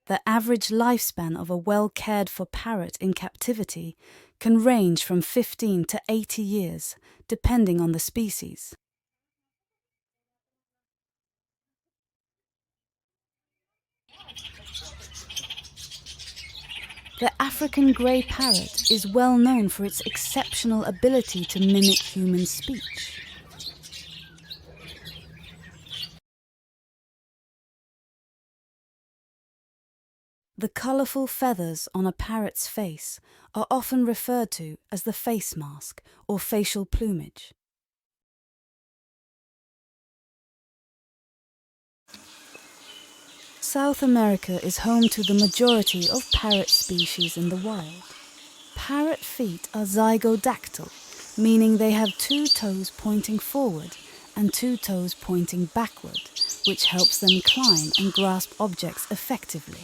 The average lifespan of a well-cared-for parrot in captivity can range from 15 to 80 years, depending on the species. The African grey parrot is well known for its exceptional ability to mimic human speech. The colourful feathers on a parrot's face are often referred to as the face mask or facial plumage. South America is home to the majority of parrot species in the wild. Parrot feet are zygodactyl, meaning they have 2 toes pointing forward and 2 toes pointing backward, which helps them climb and grasp objects effectively.